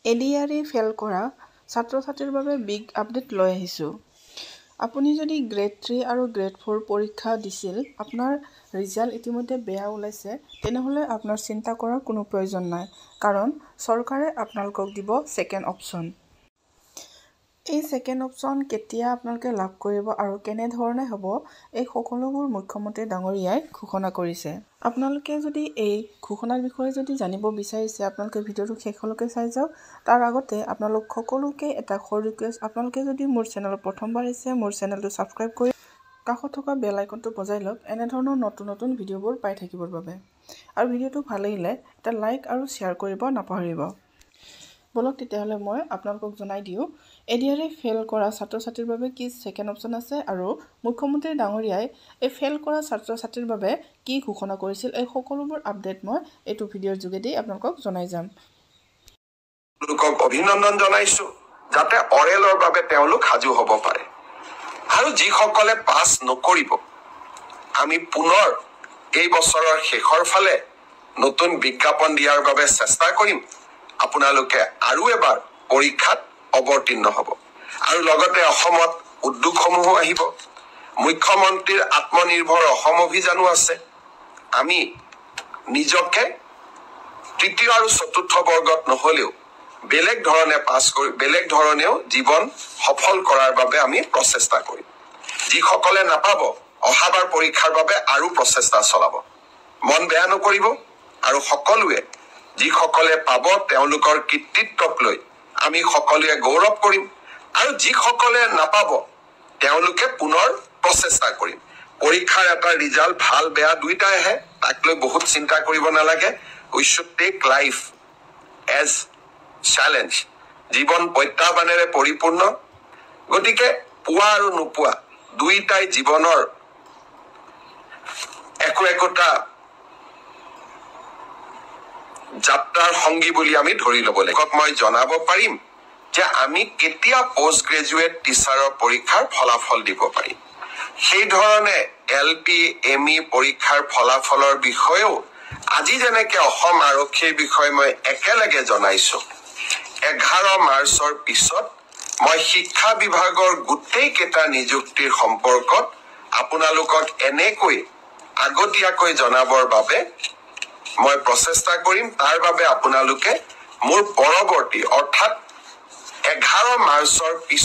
ADRE fail কৰা ছাত্ৰ ছাত্ৰীৰ বাবে বিগ আপডেট লৈ আহিছোঁ। আপুনি যদি গ্ৰেড 3 আৰু গ্ৰেড 4 পৰীক্ষা দিছিল, আপোনাৰ ৰিজাল্ট ইতিমধ্যে বেয়া ওলাইছে, তেনেহ'লে আপোনাৰ চিন্তা কৰাৰ কোনো প্ৰয়োজন নাই, কাৰণ চৰকাৰে আপোনালোকক দিব ছেকেণ্ড অপশ্যন। এই ছেকেণ্ড অপশ্যন কেতিয়া আপোনালোকে লাভ কৰিব আৰু কেনেধৰণে হ'ব, এই সকলোবোৰ মুখ্যমন্ত্ৰী ডাঙৰীয়াই ঘোষণা কৰিছে। আপোনালোকে যদি এই ঘোষণাৰ বিষয়ে যদি জানিব বিচাৰিছে, আপোনালোকে ভিডিঅ'টো শেষলৈকে চাই যাওক। তাৰ আগতে আপোনালোক সকলোকে এটা সৰু ৰিকুৱেষ্ট, আপোনালোকে যদি মোৰ চেনেলত প্ৰথমবাৰ আহিছে, মোৰ চেনেলটো ছাবস্ক্ৰাইব কৰি কাষত থকা বেল আইকনটো বজাই লওক, এনেধৰণৰ নতুন নতুন ভিডিঅ'বোৰ পাই থাকিবৰ বাবে। আৰু ভিডিঅ'টো ভাল লাগিলে এটা লাইক আৰু শ্বেয়াৰ কৰিব নাপাহৰিব। বলক তেতিয়াহ'লে মই আপোনালোকক জনাই দিওঁ, এডিআৰই ফেল কৰা ছাত্ৰ ছাত্ৰীৰ বাবে কি ছেকেণ্ড অপশ্যন আছে আৰু মুখ্যমন্ত্ৰী ডাঙৰীয়াই এই ফেল কৰা ছাত্ৰ ছাত্ৰীৰ বাবে কি ঘোষণা কৰিছিল, এই সকলোবোৰ আপডেট মই এইটো ভিডিঅ'ৰ যোগেদি আপোনালোকক জনাই যাম। তেওঁলোকক অভিনন্দন জনাইছো, যাতে অৰেলৰ বাবে তেওঁলোক সাজু হ'ব পাৰে। আৰু যিসকলে পাছ নকৰিব, আমি পুনৰ এই বছৰৰ শেষৰ ফালে নতুন বিজ্ঞাপন দিয়াৰ বাবে চেষ্টা কৰিম। আপোনালোকে আৰু এবাৰ পৰীক্ষাত অৱতীৰ্ণ হ'ব। আৰু লগতে অসমত উদ্যোগসমূহো আহিব। মুখ্যমন্ত্ৰীৰ আত্মনিৰ্ভৰ অসম অভিযানো আছে। আমি নিজকে তৃতীয় আৰু চতুৰ্থ বৰ্গত নহ'লেও বেলেগ ধৰণেও জীৱন সফল কৰাৰ বাবে আমি প্ৰচেষ্টা কৰিম। যিসকলে নাপাব, অহাবাৰ পৰীক্ষাৰ বাবে আৰু প্ৰচেষ্টা চলাব। মন বেয়া নকৰিব। আৰু সকলোৱে যিসকলে পাব, তেওঁলোকৰ কৃতিত্বক লৈ আমি সকলোৱে গৌৰৱ কৰিম। আৰু যিসকলে নাপাব, তেওঁলোকে পুনৰ প্ৰচেষ্টা কৰিম। পৰীক্ষাৰ এটা ৰিজাল্ট ভাল বেয়া দুইটাই আহে, তাক লৈ বহুত চিন্তা কৰিব নালাগে। We should take life as challenge. জীৱন প্ৰত্যাহ্বানেৰে পৰিপূৰ্ণ। গতিকে পোৱা আৰু নোপোৱা দুইটাই জীৱনৰ একোটা যাত্ৰাৰ সংগী বুলি আমি ধৰি ল'ব লাগিব। মই জনাব পাৰিম যে আমি কেতিয়া পষ্ট গ্ৰেজুৱেট টিচাৰৰ পৰীক্ষাৰ ফলাফল দিব পাৰিম। সেই ধৰণে LP, ME পৰীক্ষাৰ ফলাফলৰ বিষয়েও আজি যেনেকে অসম আৰক্ষীৰ বিষয়ে মই একেলগে জনাইছো, 11 মাৰ্চৰ পিছত মই শিক্ষা বিভাগৰ গোটেই কেইটা নিযুক্তিৰ সম্পৰ্কত আপোনালোকক এনেকৈ আগতীয়াকৈ জনাবৰ বাবে মই প্ৰচেষ্টা কৰিম। তাৰ বাবে আপোনালোকে মোৰ পৰৱৰ্তী অৰ্থাৎ 11 মাৰ্চৰ পিছত